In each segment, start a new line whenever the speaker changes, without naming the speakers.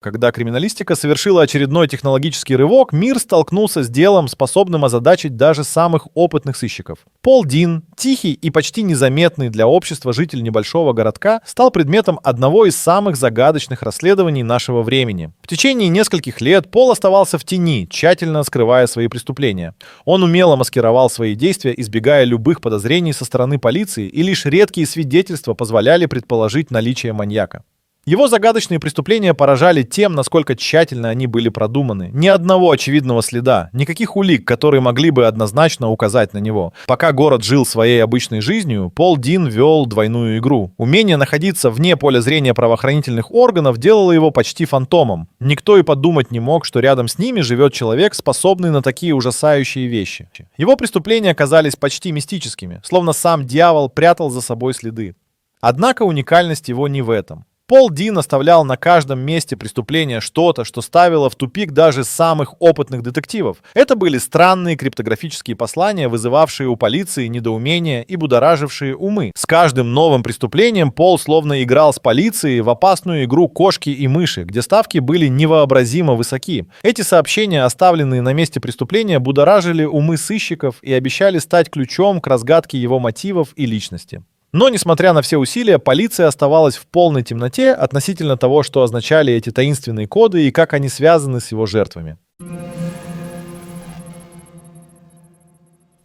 Когда криминалистика совершила очередной технологический рывок, мир столкнулся с делом, способным озадачить даже самых опытных сыщиков. Пол Дин, тихий и почти незаметный для общества житель небольшого городка, стал предметом одного из самых загадочных расследований нашего времени. В течение нескольких лет Пол оставался в тени, тщательно скрывая свои преступления. Он умело маскировал свои действия, избегая любых подозрений со стороны полиции, и лишь редкие свидетельства позволяли предположить наличие маньяка. Его загадочные преступления поражали тем, насколько тщательно они были продуманы. Ни одного очевидного следа, никаких улик, которые могли бы однозначно указать на него. Пока город жил своей обычной жизнью, Пол Дин вел двойную игру. Умение находиться вне поля зрения правоохранительных органов делало его почти фантомом. Никто и подумать не мог, что рядом с ними живет человек, способный на такие ужасающие вещи. Его преступления казались почти мистическими, словно сам дьявол прятал за собой следы. Однако уникальность его не в этом. Пол Дин оставлял на каждом месте преступления что-то, что ставило в тупик даже самых опытных детективов. Это были странные криптографические послания, вызывавшие у полиции недоумение и будоражившие умы. С каждым новым преступлением Пол словно играл с полицией в опасную игру кошки и мыши, где ставки были невообразимо высоки. Эти сообщения, оставленные на месте преступления, будоражили умы сыщиков и обещали стать ключом к разгадке его мотивов и личности. Но, несмотря на все усилия, полиция оставалась в полной темноте относительно того, что означали эти таинственные коды и как они связаны с его жертвами.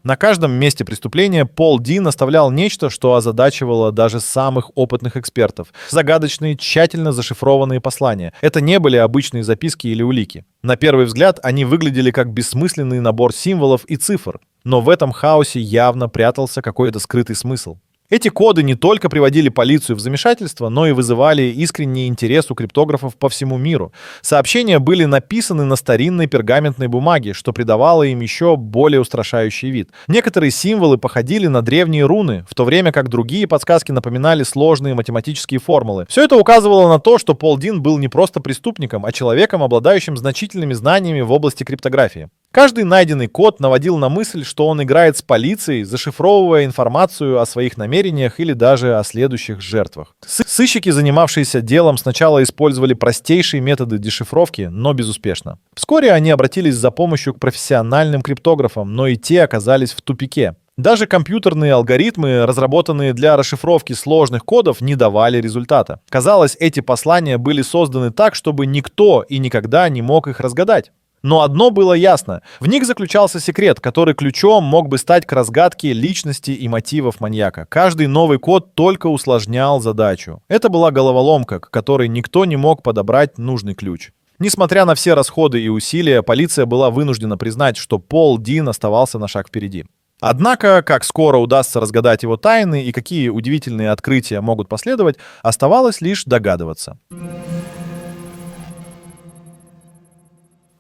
На каждом месте преступления Пол Дин оставлял нечто, что озадачивало даже самых опытных экспертов. Загадочные, тщательно зашифрованные послания. Это не были обычные записки или улики. На первый взгляд они выглядели как бессмысленный набор символов и цифр. Но в этом хаосе явно прятался какой-то скрытый смысл. Эти коды не только приводили полицию в замешательство, но и вызывали искренний интерес у криптографов по всему миру. Сообщения были написаны на старинной пергаментной бумаге, что придавало им еще более устрашающий вид. Некоторые символы походили на древние руны, в то время как другие подсказки напоминали сложные математические формулы. Все это указывало на то, что Пол Дин был не просто преступником, а человеком, обладающим значительными знаниями в области криптографии. Каждый найденный код наводил на мысль, что он играет с полицией, зашифровывая информацию о своих намерениях или даже о следующих жертвах. Сыщики, занимавшиеся делом, сначала использовали простейшие методы дешифровки, но безуспешно. Вскоре они обратились за помощью к профессиональным криптографам, но и те оказались в тупике. Даже компьютерные алгоритмы, разработанные для расшифровки сложных кодов, не давали результата. Казалось, эти послания были созданы так, чтобы никто и никогда не мог их разгадать. Но одно было ясно. В них заключался секрет, который ключом мог бы стать к разгадке личности и мотивов маньяка. Каждый новый код только усложнял задачу. Это была головоломка, к которой никто не мог подобрать нужный ключ. Несмотря на все расходы и усилия, полиция была вынуждена признать, что Пол Дин оставался на шаг впереди. Однако, как скоро удастся разгадать его тайны и какие удивительные открытия могут последовать, оставалось лишь догадываться.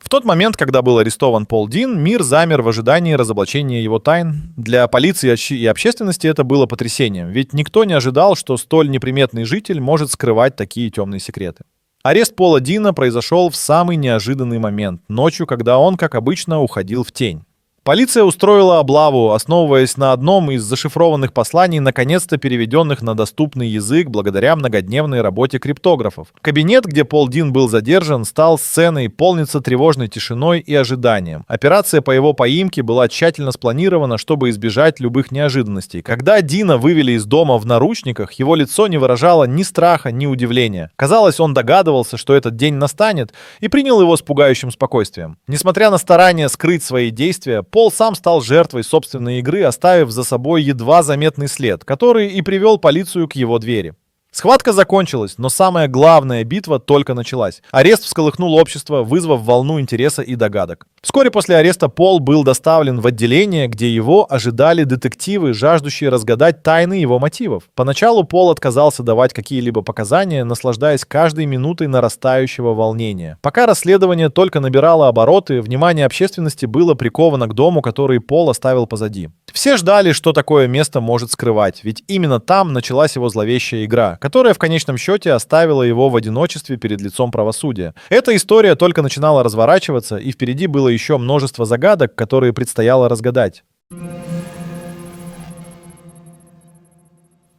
В тот момент, когда был арестован Пол Дин, мир замер в ожидании разоблачения его тайн. Для полиции и общественности это было потрясением, ведь никто не ожидал, что столь неприметный житель может скрывать такие темные секреты. Арест Пола Дина произошел в самый неожиданный момент, ночью, когда он, как обычно, уходил в тень. Полиция устроила облаву, основываясь на одном из зашифрованных посланий, наконец-то переведенных на доступный язык благодаря многодневной работе криптографов. Кабинет, где Пол Дин был задержан, стал сценой, полнится тревожной тишиной и ожиданием. Операция по его поимке была тщательно спланирована, чтобы избежать любых неожиданностей. Когда Дина вывели из дома в наручниках, его лицо не выражало ни страха, ни удивления. Казалось, он догадывался, что этот день настанет, и принял его с пугающим спокойствием. Несмотря на старания скрыть свои действия, Пол сам стал жертвой собственной игры, оставив за собой едва заметный след, который и привел полицию к его двери. Схватка закончилась, но самая главная битва только началась. Арест всколыхнул общество, вызвав волну интереса и догадок. Вскоре после ареста Пол был доставлен в отделение, где его ожидали детективы, жаждущие разгадать тайны его мотивов. Поначалу Пол отказался давать какие-либо показания, наслаждаясь каждой минутой нарастающего волнения. Пока расследование только набирало обороты, внимание общественности было приковано к дому, который Пол оставил позади. Все ждали, что такое место может скрывать, ведь именно там началась его зловещая игра, которая в конечном счете оставила его в одиночестве перед лицом правосудия. Эта история только начинала разворачиваться, и впереди было еще множество загадок, которые предстояло разгадать.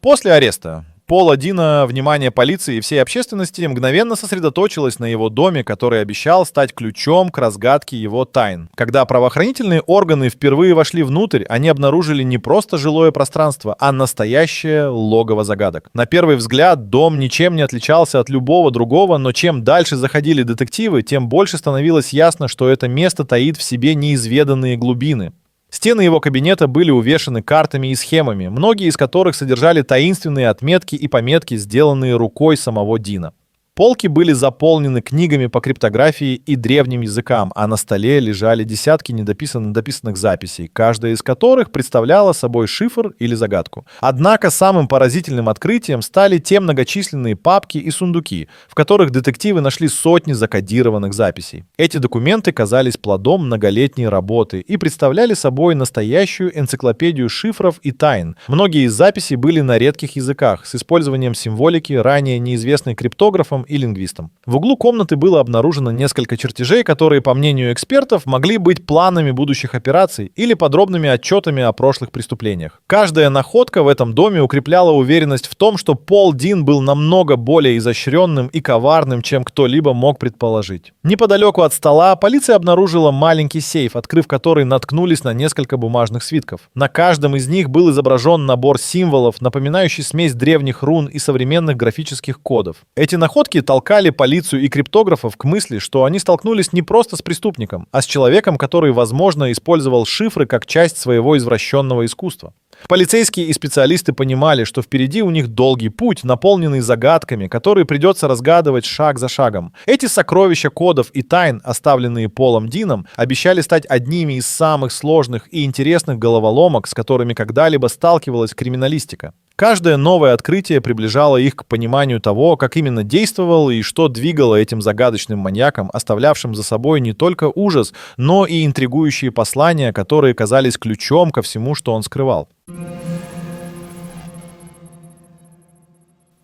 После ареста Пола Дина внимание полиции и всей общественности мгновенно сосредоточилось на его доме, который обещал стать ключом к разгадке его тайн. Когда правоохранительные органы впервые вошли внутрь, они обнаружили не просто жилое пространство, а настоящее логово загадок. На первый взгляд дом ничем не отличался от любого другого, но чем дальше заходили детективы, тем больше становилось ясно, что это место таит в себе неизведанные глубины. Стены его кабинета были увешаны картами и схемами, многие из которых содержали таинственные отметки и пометки, сделанные рукой самого Дина. Полки были заполнены книгами по криптографии и древним языкам, а на столе лежали десятки недописанных записей, каждая из которых представляла собой шифр или загадку. Однако самым поразительным открытием стали те многочисленные папки и сундуки, в которых детективы нашли сотни закодированных записей. Эти документы казались плодом многолетней работы и представляли собой настоящую энциклопедию шифров и тайн. Многие из записей были на редких языках, с использованием символики, ранее неизвестной криптографам и лингвистам. В углу комнаты было обнаружено несколько чертежей, которые, по мнению экспертов, могли быть планами будущих операций или подробными отчетами о прошлых преступлениях. Каждая находка в этом доме укрепляла уверенность в том, что Пол Дин был намного более изощренным и коварным, чем кто-либо мог предположить. Неподалеку от стола полиция обнаружила маленький сейф, открыв который наткнулись на несколько бумажных свитков. На каждом из них был изображен набор символов, напоминающий смесь древних рун и современных графических кодов. Эти находки толкали полицию и криптографов к мысли, что они столкнулись не просто с преступником, а с человеком, который, возможно, использовал шифры как часть своего извращенного искусства. Полицейские и специалисты понимали, что впереди у них долгий путь, наполненный загадками, которые придется разгадывать шаг за шагом. Эти сокровища кодов и тайн, оставленные Полом Дином, обещали стать одними из самых сложных и интересных головоломок, с которыми когда-либо сталкивалась криминалистика. Каждое новое открытие приближало их к пониманию того, как именно действовал и что двигало этим загадочным маньяком, оставлявшим за собой не только ужас, но и интригующие послания, которые казались ключом ко всему, что он скрывал.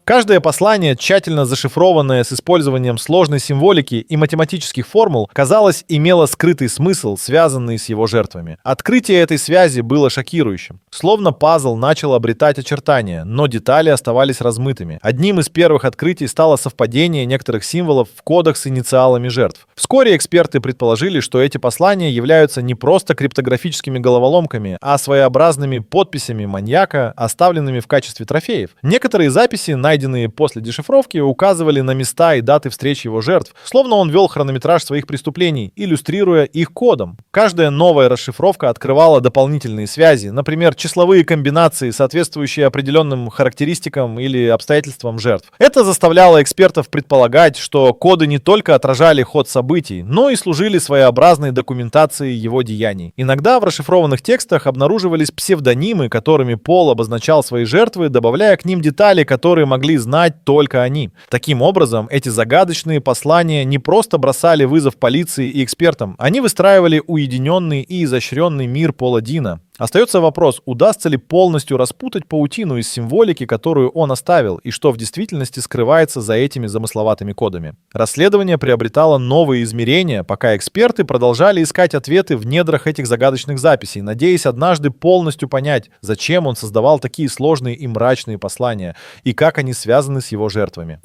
Каждое послание, тщательно зашифрованное с использованием сложной символики и математических формул, казалось, имело скрытый смысл, связанный с его жертвами. Открытие этой связи было шокирующим. Словно пазл начал обретать очертания, но детали оставались размытыми. Одним из первых открытий стало совпадение некоторых символов в кодах с инициалами жертв. Вскоре эксперты предположили, что эти послания являются не просто криптографическими головоломками, а своеобразными подписями маньяка, оставленными в качестве трофеев. Некоторые записи, найденные после дешифровки, указывали на места и даты встреч его жертв, словно он вел хронометраж своих преступлений, иллюстрируя их кодом. Каждая новая расшифровка открывала дополнительные связи, например, числовые комбинации, соответствующие определенным характеристикам или обстоятельствам жертв. Это заставляло экспертов предполагать, что коды не только отражали ход событий, но и служили своеобразной документацией его деяний. Иногда в расшифрованных текстах обнаруживались псевдонимы, которыми Пол обозначал свои жертвы, добавляя к ним детали, которые могли знать только они. Таким образом, эти загадочные послания не просто бросали вызов полиции и экспертам, они выстраивали уединенный и изощренный мир Пола Дина. Остается вопрос, удастся ли полностью распутать паутину из символики, которую он оставил, и что в действительности скрывается за этими замысловатыми кодами. Расследование приобретало новые измерения, пока эксперты продолжали искать ответы в недрах этих загадочных записей, надеясь однажды полностью понять, зачем он создавал такие сложные и мрачные послания, и как они связаны с его жертвами.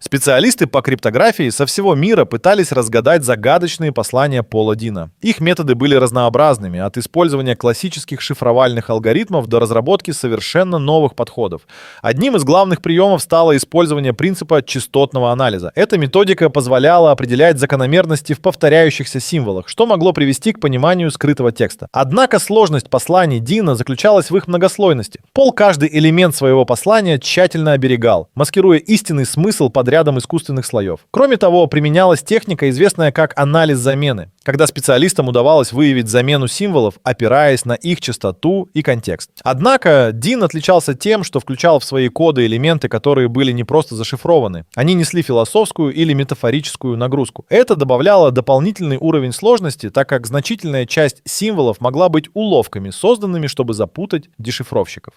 Специалисты по криптографии со всего мира пытались разгадать загадочные послания Пола Дина. Их методы были разнообразными, от использования классических шифровальных алгоритмов до разработки совершенно новых подходов. Одним из главных приемов стало использование принципа частотного анализа. Эта методика позволяла определять закономерности в повторяющихся символах, что могло привести к пониманию скрытого текста. Однако сложность посланий Дина заключалась в их многослойности. Пол каждый элемент своего послания тщательно оберегал, маскируя истинный смысл под рядом искусственных слоев. Кроме того, применялась техника, известная как анализ замены, когда специалистам удавалось выявить замену символов, опираясь на их частоту и контекст. Однако Дин отличался тем, что включал в свои коды элементы, которые были не просто зашифрованы. Они несли философскую или метафорическую нагрузку. Это добавляло дополнительный уровень сложности, так как значительная часть символов могла быть уловками, созданными, чтобы запутать дешифровщиков.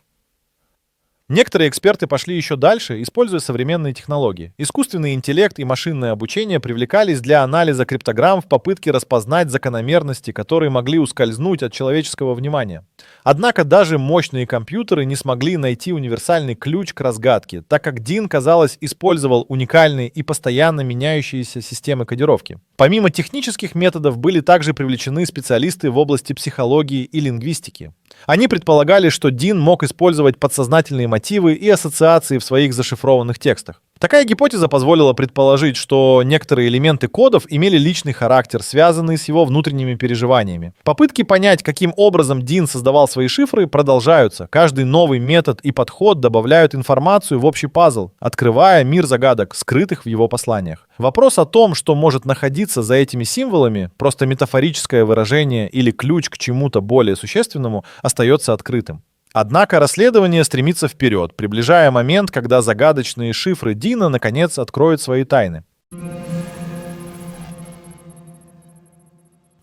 Некоторые эксперты пошли еще дальше, используя современные технологии. Искусственный интеллект и машинное обучение привлекались для анализа криптограмм в попытке распознать закономерности, которые могли ускользнуть от человеческого внимания. Однако даже мощные компьютеры не смогли найти универсальный ключ к разгадке, так как Дин, казалось, использовал уникальные и постоянно меняющиеся системы кодировки. Помимо технических методов были также привлечены специалисты в области психологии и лингвистики. Они предполагали, что Дин мог использовать подсознательные мотивы и ассоциации в своих зашифрованных текстах. Такая гипотеза позволила предположить, что некоторые элементы кодов имели личный характер, связанный с его внутренними переживаниями. Попытки понять, каким образом Дин создавал свои шифры, продолжаются. Каждый новый метод и подход добавляют информацию в общий пазл, открывая мир загадок, скрытых в его посланиях. Вопрос о том, что может находиться за этими символами, просто метафорическое выражение или ключ к чему-то более существенному, остается открытым. Однако расследование стремится вперед, приближая момент, когда загадочные шифры Дина наконец откроют свои тайны.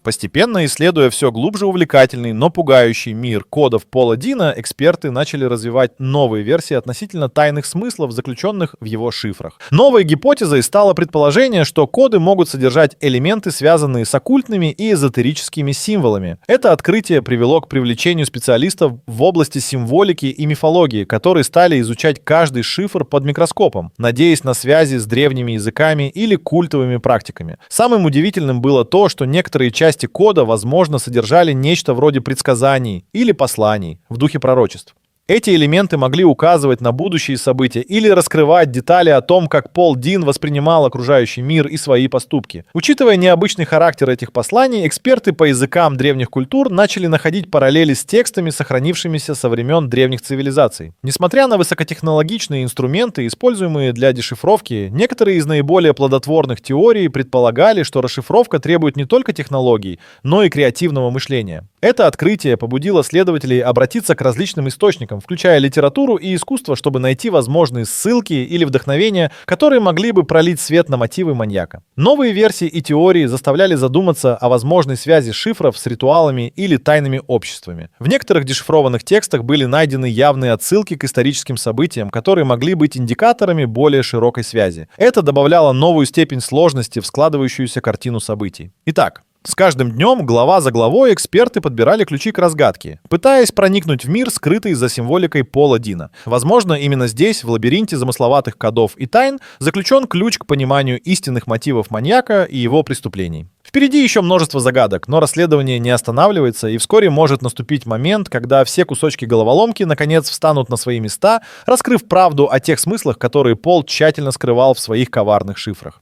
Постепенно, исследуя все глубже увлекательный, но пугающий мир кодов Пола Дина, эксперты начали развивать новые версии относительно тайных смыслов, заключенных в его шифрах. Новой гипотезой стало предположение, что коды могут содержать элементы, связанные с оккультными и эзотерическими символами. Это открытие привело к привлечению специалистов в области символики и мифологии, которые стали изучать каждый шифр под микроскопом, надеясь на связи с древними языками или культовыми практиками. Самым удивительным было то, что некоторые части кода, возможно, содержали нечто вроде предсказаний или посланий в духе пророчеств. Эти элементы могли указывать на будущие события или раскрывать детали о том, как Пол Дин воспринимал окружающий мир и свои поступки. Учитывая необычный характер этих посланий, эксперты по языкам древних культур начали находить параллели с текстами, сохранившимися со времен древних цивилизаций. Несмотря на высокотехнологичные инструменты, используемые для дешифровки, некоторые из наиболее плодотворных теорий предполагали, что расшифровка требует не только технологий, но и креативного мышления. Это открытие побудило следователей обратиться к различным источникам, включая литературу и искусство, чтобы найти возможные ссылки или вдохновения, которые могли бы пролить свет на мотивы маньяка. Новые версии и теории заставляли задуматься о возможной связи шифров с ритуалами или тайными обществами. В некоторых дешифрованных текстах были найдены явные отсылки к историческим событиям, которые могли быть индикаторами более широкой связи. Это добавляло новую степень сложности в складывающуюся картину событий. Итак, с каждым днем, глава за главой, эксперты подбирали ключи к разгадке, пытаясь проникнуть в мир, скрытый за символикой Пола Дина. Возможно, именно здесь, в лабиринте замысловатых кодов и тайн, заключен ключ к пониманию истинных мотивов маньяка и его преступлений. Впереди еще множество загадок, но расследование не останавливается, и вскоре может наступить момент, когда все кусочки головоломки наконец встанут на свои места, раскрыв правду о тех смыслах, которые Пол тщательно скрывал в своих коварных шифрах.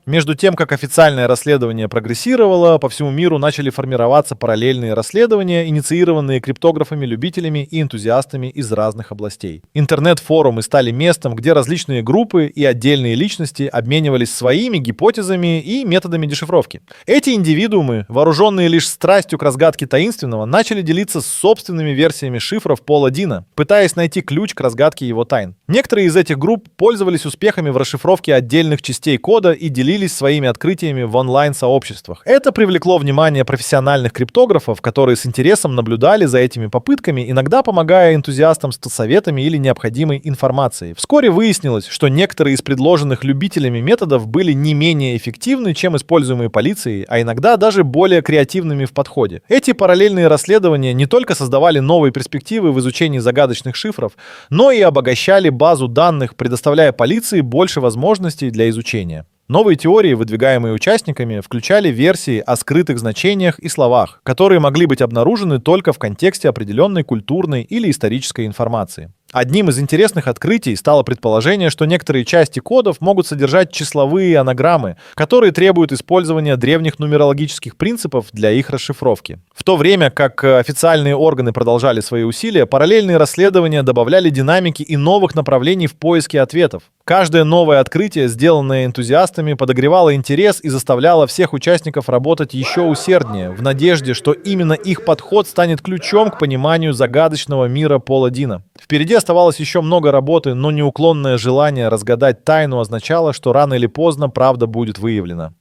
Между тем, как официальное расследование прогрессировало, по всему миру начали формироваться параллельные расследования, инициированные криптографами-любителями и энтузиастами из разных областей. Интернет-форумы стали местом, где различные группы и отдельные личности обменивались своими гипотезами и методами дешифровки. Эти индивидуумы, вооруженные лишь страстью к разгадке таинственного, начали делиться собственными версиями шифров Пола Дина, пытаясь найти ключ к разгадке его тайн. Некоторые из этих групп пользовались успехами в расшифровке отдельных частей кода и делились своими открытиями в онлайн-сообществах. Это привлекло внимание профессиональных криптографов, которые с интересом наблюдали за этими попытками, иногда помогая энтузиастам с советами или необходимой информацией. Вскоре выяснилось, что некоторые из предложенных любителями методов были не менее эффективны, чем используемые полицией, а иногда даже более креативными в подходе. Эти параллельные расследования не только создавали новые перспективы в изучении загадочных шифров, но и обогащали базу данных, предоставляя полиции больше возможностей для изучения. Новые теории, выдвигаемые участниками, включали версии о скрытых значениях и словах, которые могли быть обнаружены только в контексте определенной культурной или исторической информации. Одним из интересных открытий стало предположение, что некоторые части кодов могут содержать числовые анаграммы, которые требуют использования древних нумерологических принципов для их расшифровки. В то время как официальные органы продолжали свои усилия, параллельные расследования добавляли динамики и новых направлений в поиске ответов. Каждое новое открытие, сделанное энтузиастами, подогревало интерес и заставляло всех участников работать еще усерднее, в надежде, что именно их подход станет ключом к пониманию загадочного мира Пола Дина. Впереди оставалось еще много работы, но неуклонное желание разгадать тайну означало, что рано или поздно правда будет выявлена.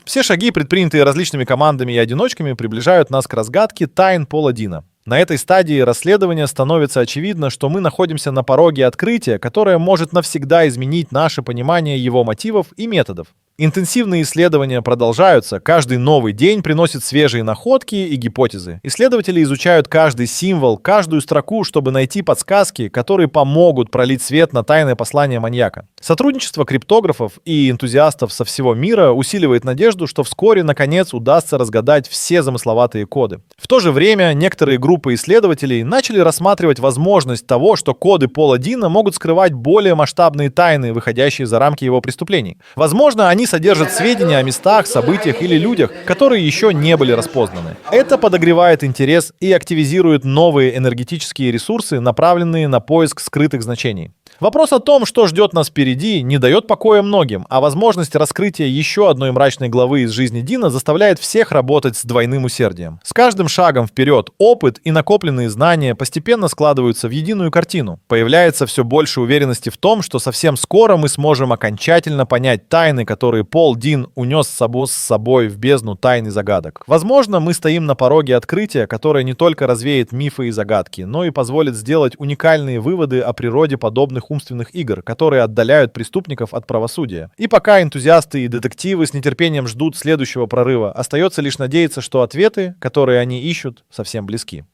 Все шаги, предпринятые различными командами и одиночками, приближают нас к разгадке тайн Пола Дина. На этой стадии расследования становится очевидно, что мы находимся на пороге открытия, которое может навсегда изменить наше понимание его мотивов и методов. Интенсивные исследования продолжаются, каждый новый день приносит свежие находки и гипотезы. Исследователи изучают каждый символ, каждую строку, чтобы найти подсказки, которые помогут пролить свет на тайное послание маньяка. Сотрудничество криптографов и энтузиастов со всего мира усиливает надежду, что вскоре, наконец, удастся разгадать все замысловатые коды. В то же время некоторые группы исследователей начали рассматривать возможность того, что коды Пола Дина могут скрывать более масштабные тайны, выходящие за рамки его преступлений. Возможно, они содержат сведения о местах, событиях или людях, которые еще не были распознаны. Это подогревает интерес и активизирует новые энергетические ресурсы, направленные на поиск скрытых значений. Вопрос о том, что ждет нас впереди, не дает покоя многим, а возможность раскрытия еще одной мрачной главы из жизни Дина заставляет всех работать с двойным усердием. С каждым шагом вперед опыт и накопленные знания постепенно складываются в единую картину. Появляется все больше уверенности в том, что совсем скоро мы сможем окончательно понять тайны, которые Пол Дин унес с собой в бездну тайн и загадок. Возможно, мы стоим на пороге открытия, которое не только развеет мифы и загадки, но и позволит сделать уникальные выводы о природе подобных умственных игр, которые отдаляют преступников от правосудия. И пока энтузиасты и детективы с нетерпением ждут следующего прорыва, остается лишь надеяться, что ответы, которые они ищут, совсем близки.